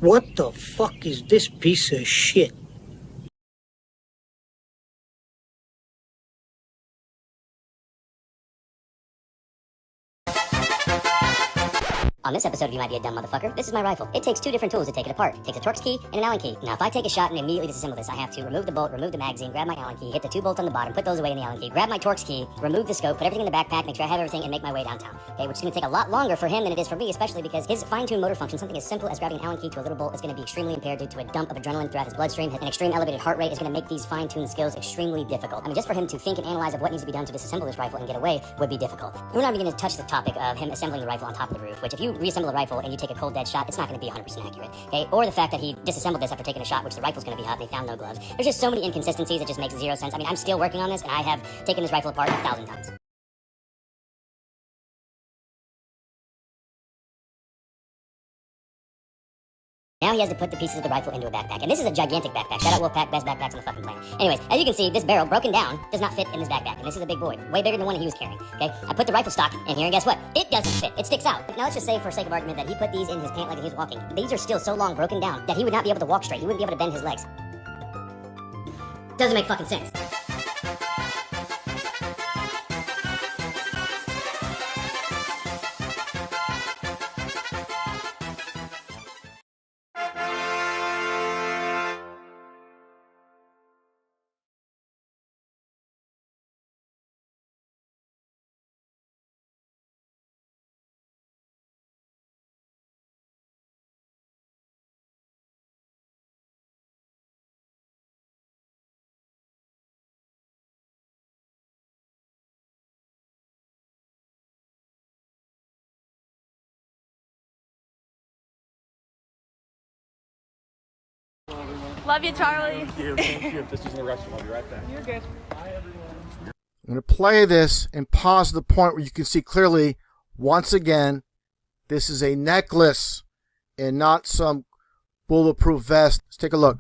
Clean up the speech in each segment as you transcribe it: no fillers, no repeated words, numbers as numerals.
What the fuck is this piece of shit? On this episode of You Might Be a Dumb Motherfucker, this is my rifle. It takes two different tools to take it apart. It takes a Torx key and an Allen key. Now, if I take a shot and immediately disassemble this, I have to remove the bolt, remove the magazine, grab my Allen key, hit the two bolts on the bottom, put those away in the Allen key, grab my Torx key, remove the scope, put everything in the backpack, make sure I have everything, and make my way downtown. Okay, which is going to take a lot longer for him than it is for me, especially because his fine-tuned motor function, something as simple as grabbing an Allen key to a little bolt, is going to be extremely impaired due to a dump of adrenaline throughout his bloodstream. An extreme elevated heart rate is going to make these fine-tuned skills extremely difficult. I mean, just for him to think and analyze of what needs to be done to disassemble this rifle and get away would be difficult. We're not even going to touch the topic of him assembling the rifle on top of the roof, which if you reassemble a rifle and you take a cold dead shot, it's not going to be 100% accurate, okay? Or the fact that he disassembled this after taking a shot, which the rifle's going to be hot, and they found no gloves. There's just so many inconsistencies, it just makes zero sense. I mean, I'm still working on this, and I have taken this rifle apart 1,000 times. Now he has to put the pieces of the rifle into a backpack. And this is a gigantic backpack. Shout out Wolfpack, best backpacks on the fucking planet. Anyways, as you can see, this barrel, broken down, does not fit in this backpack. And this is a big boy. Way bigger than the one he was carrying. Okay? I put the rifle stock in here, and guess what? It doesn't fit. It sticks out. Now let's just say, for sake of argument, that he put these in his pant leg and he was walking. These are still so long broken down that he would not be able to walk straight. He wouldn't be able to bend his legs. Doesn't make fucking sense. Love you, Charlie. Thank you. Thank you. If this is in the restroom, I'll be right back. You're good. Bye, everyone. I'm going to play this and pause to the point where you can see clearly, once again, this is a necklace and not some bulletproof vest. Let's take a look.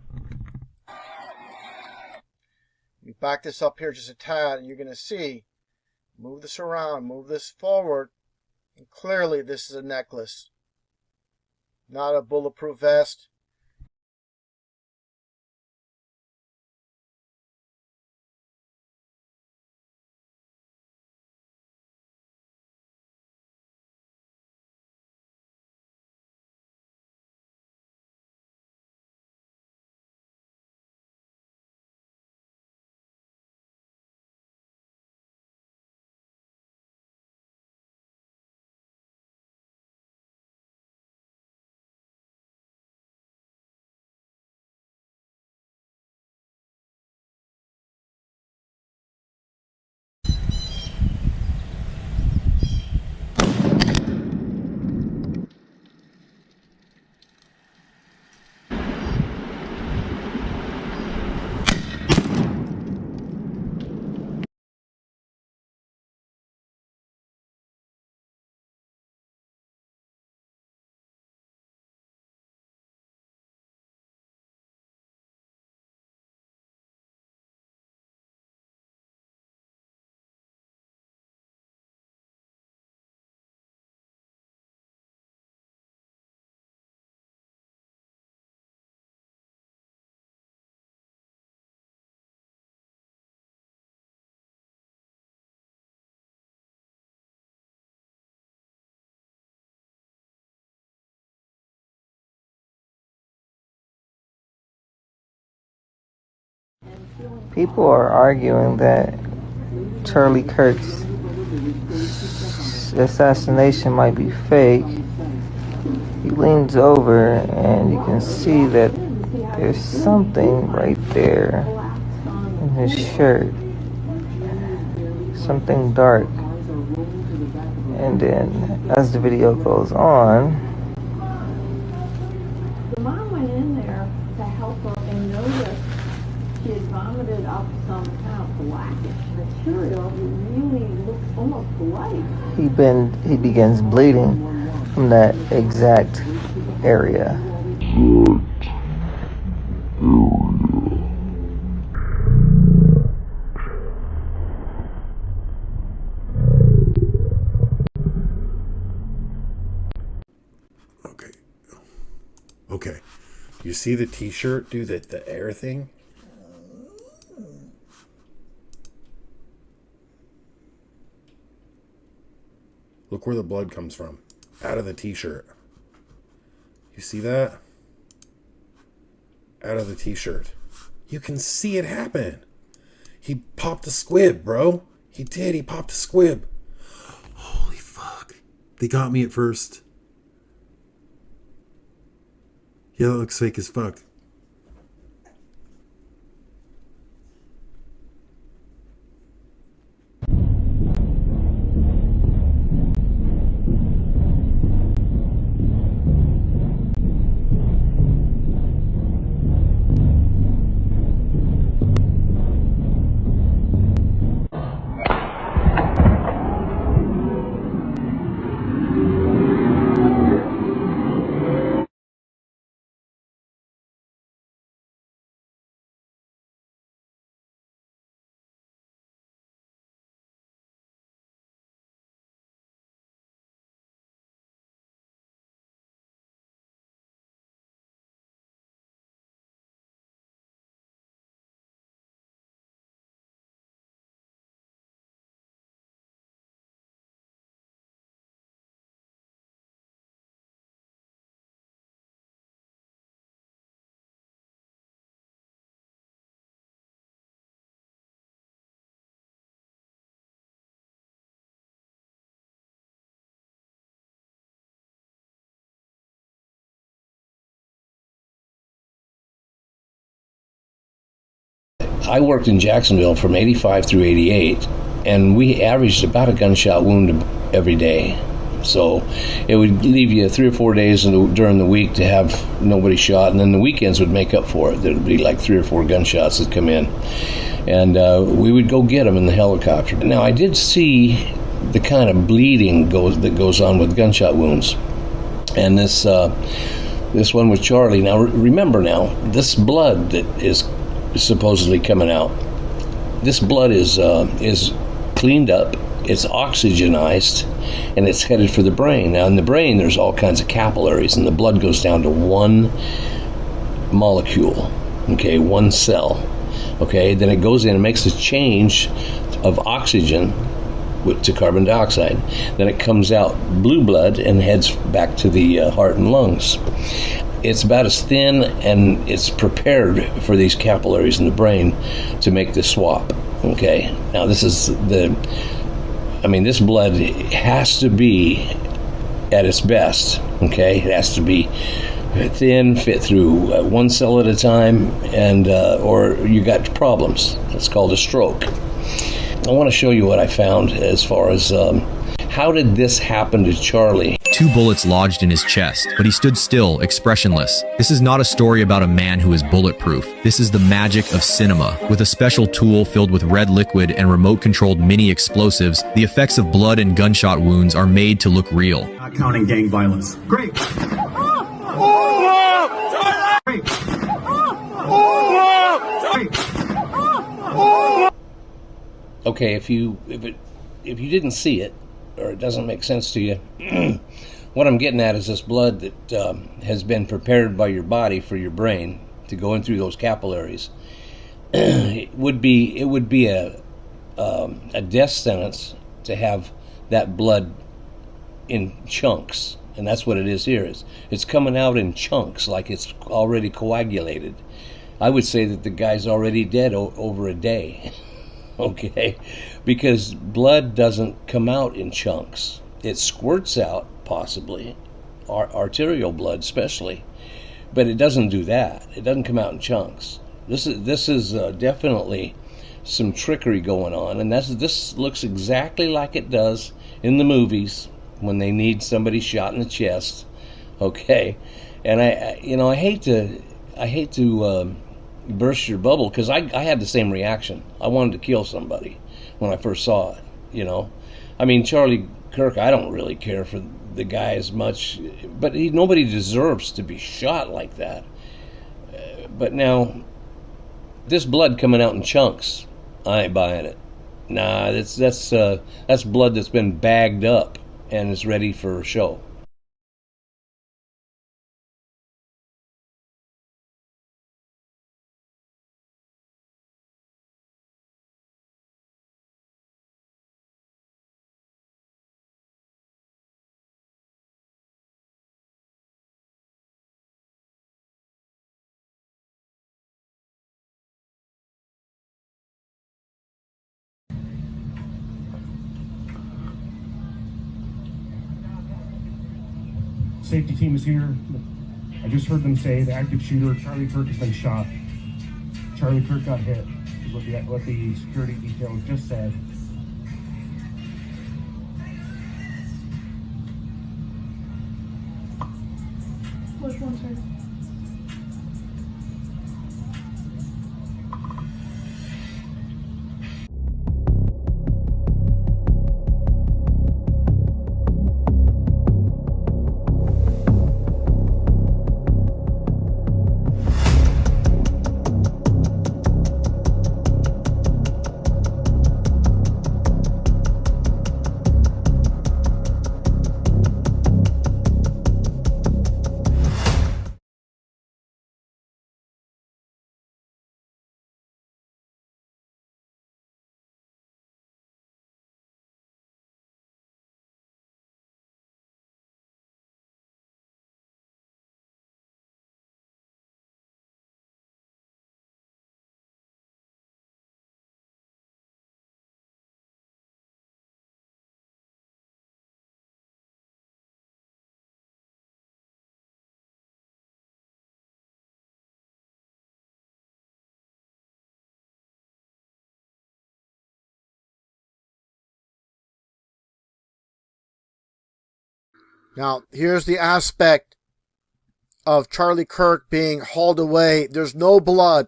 Let me back this up here just a tad, and you're going to see, move this around, move this forward, and clearly this is a necklace, not a bulletproof vest. People are arguing that Charlie Kirk's assassination might be fake. He leans over and you can see that there's something right there in his shirt. Something dark. And then as the video goes on, the mom went in there to help her and noticed she had vomited up some kind of blackish material that really looks almost bloody. he begins bleeding from that exact area. Okay. You see the t-shirt, dude, the air thing? Look where the blood comes from. Out of the t-shirt. You see that? Out of the t-shirt. You can see it happen. He popped a squib, bro. He did. He popped a squib. Holy fuck. They got me at first. Yeah, that looks fake as fuck. I worked in Jacksonville from 85 through 88, and we averaged about a gunshot wound every day. So it would leave you 3 or 4 days during the week to have nobody shot, and then the weekends would make up for it. There would be like 3 or 4 gunshots that come in, and we would go get them in the helicopter. Now, I did see the kind of bleeding that goes on with gunshot wounds, and this one with Charlie. Now, remember now, this blood that is supposedly coming out, this blood is cleaned up, it's oxygenized, and it's headed for the brain. Now in the brain there's all kinds of capillaries, and the blood goes down to one molecule, okay, one cell, okay, then it goes in and makes a change of oxygen to carbon dioxide, then it comes out blue blood and heads back to the heart and lungs. It's about as thin, and it's prepared for these capillaries in the brain to make the swap. Okay, now this blood has to be at its best. Okay, it has to be thin, fit through one cell at a time, and or you got problems. It's called a stroke. I want to show you what I found as far as how did this happen to Charlie. 2 bullets lodged in his chest, but he stood still, expressionless. This is not a story about a man who is bulletproof. This is the magic of cinema. With a special tool filled with red liquid and remote-controlled mini explosives, the effects of blood and gunshot wounds are made to look real. Not counting gang violence. Great! Okay, if you didn't see it, or it doesn't make sense to you, what I'm getting at is this blood that has been prepared by your body for your brain to go in through those capillaries. It would be a death sentence to have that blood in chunks, and that's what it is here. It's coming out in chunks, like it's already coagulated. I would say that the guy's already dead over a day. Okay, because blood doesn't come out in chunks. It squirts out, possibly, arterial blood especially, but it doesn't do that. It doesn't come out in chunks. This is definitely some trickery going on, and this looks exactly like it does in the movies when they need somebody shot in the chest. Okay, and I hate to burst your bubble, because I had the same reaction. I wanted to kill somebody when I first saw it. I mean, Charlie Kirk, I don't really care for the guy as much, but nobody deserves to be shot like that. But now, this blood coming out in chunks, I ain't buying it. Nah, that's blood that's been bagged up and is ready for a show. Safety team is here. I just heard them say the active shooter, Charlie Kirk, has been shot. Charlie Kirk got hit, is what the security detail just said. Which one, sir? Now, here's the aspect of Charlie Kirk being hauled away. There's no blood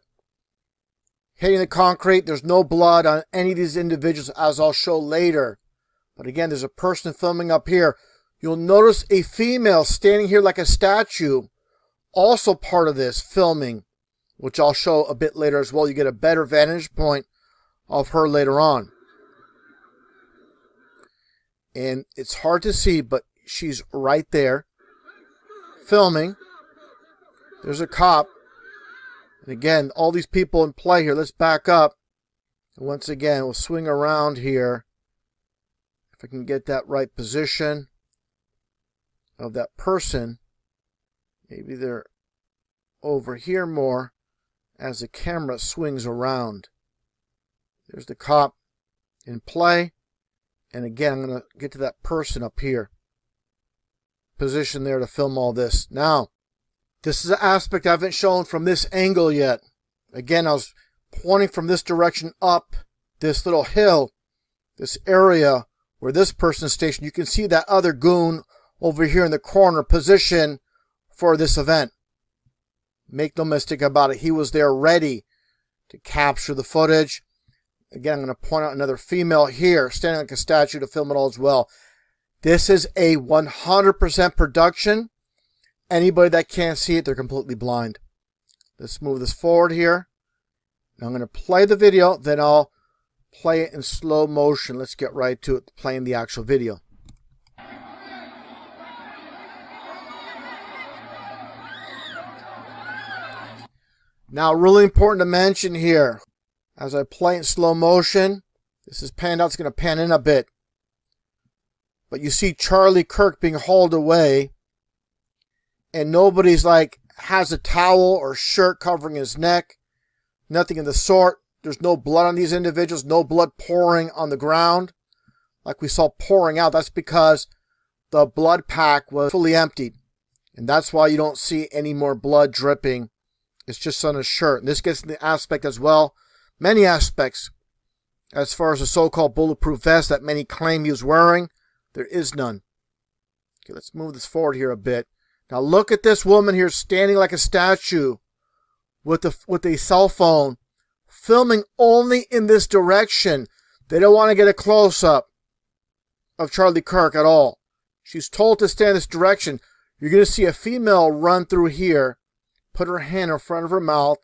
hitting the concrete. There's no blood on any of these individuals, as I'll show later. But again, there's a person filming up here. You'll notice a female standing here like a statue, also part of this filming, which I'll show a bit later as well. You get a better vantage point of her later on. And it's hard to see, but she's right there filming. There's a cop. And again, all these people in play here. Let's back up. And once again, we'll swing around here. If I can get that right position of that person. Maybe they're over here more as the camera swings around. There's the cop in play. And again, I'm going to get to that person up here. Position there to film all this. Now, this is an aspect I haven't shown from this angle yet. Again, I was pointing from this direction up this little hill, this area where this person is stationed. You can see that other goon over here in the corner position for this event. Make no mistake about it. He was there ready to capture the footage. Again, I'm going to point out another female here standing like a statue to film it all as well. This is a 100% production. Anybody that can't see it, they're completely blind. Let's move this forward here. Now I'm going to play the video, then I'll play it in slow motion. Let's get right to it, playing the actual video. Now, really important to mention here, as I play in slow motion, this is panned out, it's going to pan in a bit. But you see Charlie Kirk being hauled away, and nobody's like has a towel or shirt covering his neck. Nothing of the sort. There's no blood on these individuals, no blood pouring on the ground like we saw pouring out. That's because the blood pack was fully emptied. And that's why you don't see any more blood dripping. It's just on his shirt. And this gets in the aspect as well, many aspects, as far as the so-called bulletproof vest that many claim he was wearing. There is none. Okay, let's move this forward here a bit. Now look at this woman here standing like a statue with a cell phone, filming only in this direction. They don't want to get a close-up of Charlie Kirk at all. She's told to stand this direction. You're going to see a female run through here, put her hand in front of her mouth,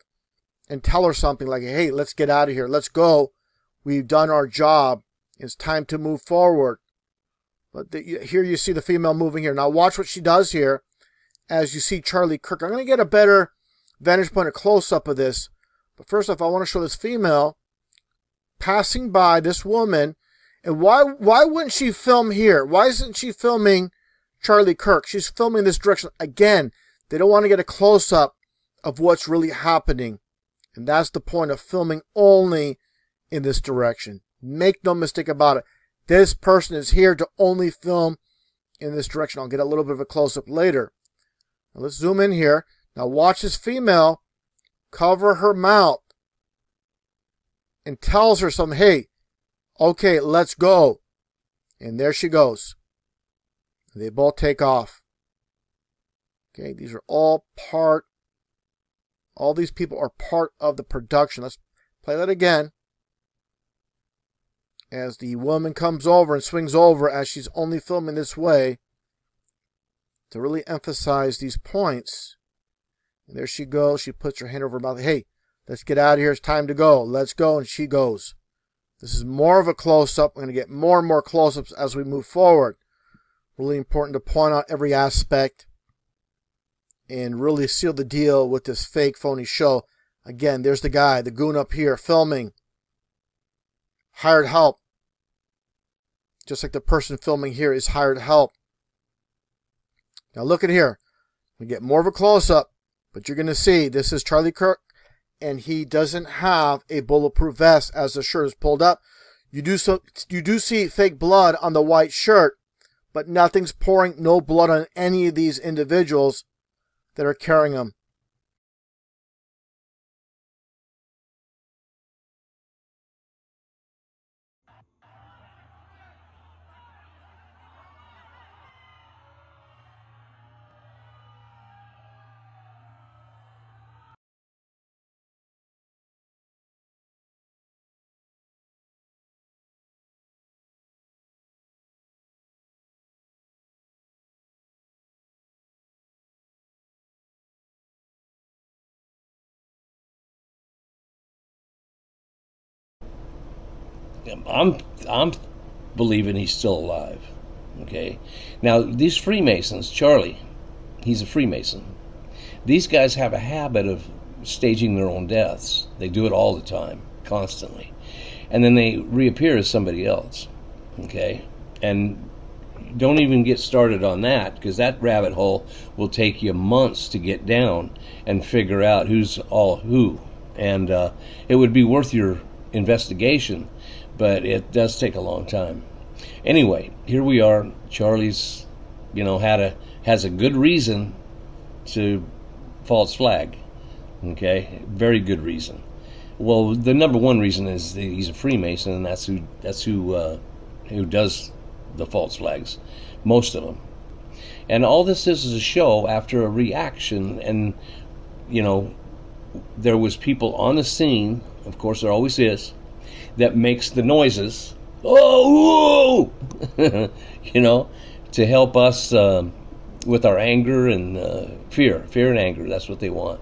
and tell her something like, hey, let's get out of here. Let's go. We've done our job. It's time to move forward. But here you see the female moving here. Now watch what she does here as you see Charlie Kirk. I'm going to get a better vantage point, a close-up of this. But first off, I want to show this female passing by this woman. And why wouldn't she film here? Why isn't she filming Charlie Kirk? She's filming this direction. Again, they don't want to get a close-up of what's really happening. And that's the point of filming only in this direction. Make no mistake about it. This person is here to only film in this direction. I'll get a little bit of a close-up later. Now let's zoom in here. Now watch this female cover her mouth and tells her something. Hey, okay, let's go. And there she goes. They both take off. Okay, these are all these people are part of the production. Let's play that again. As the woman comes over and swings over, as she's only filming this way, to really emphasize these points. And there she goes. She puts her hand over her mouth. Hey, let's get out of here. It's time to go. Let's go. And she goes. This is more of a close-up. We're going to get more and more close-ups as we move forward. Really important to point out every aspect and really seal the deal with this fake, phony show. Again, there's the guy, the goon up here, filming. Hired help. Just like the person filming here is hired help. Now look at here. We get more of a close-up, but you're going to see this is Charlie Kirk, and he doesn't have a bulletproof vest as the shirt is pulled up. You do see fake blood on the white shirt, but nothing's pouring, no blood on any of these individuals that are carrying them. I'm believing he's still alive. Okay. Now these Freemasons, Charlie, he's a Freemason. These guys have a habit of staging their own deaths. They do it all the time, constantly, and then they reappear as somebody else. Okay, and don't even get started on that, because that rabbit hole will take you months to get down and figure out who's all who, and it would be worth your investigation, but it does take a long time. Anyway, here we are. Charlie's, has a good reason to false flag. Okay, very good reason. Well, the number one reason is that he's a Freemason, and that's who does the false flags, most of them. And all this is a show after a reaction, and there was people on the scene, of course there always is, that makes the noises, oh, whoa! To help us with our anger and fear and anger. That's what they want.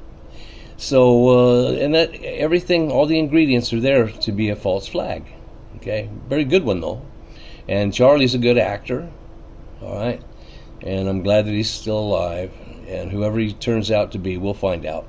So, and that everything, all the ingredients are there to be a false flag. Okay, very good one though. And Charlie's a good actor, all right. And I'm glad that he's still alive. And whoever he turns out to be, we'll find out.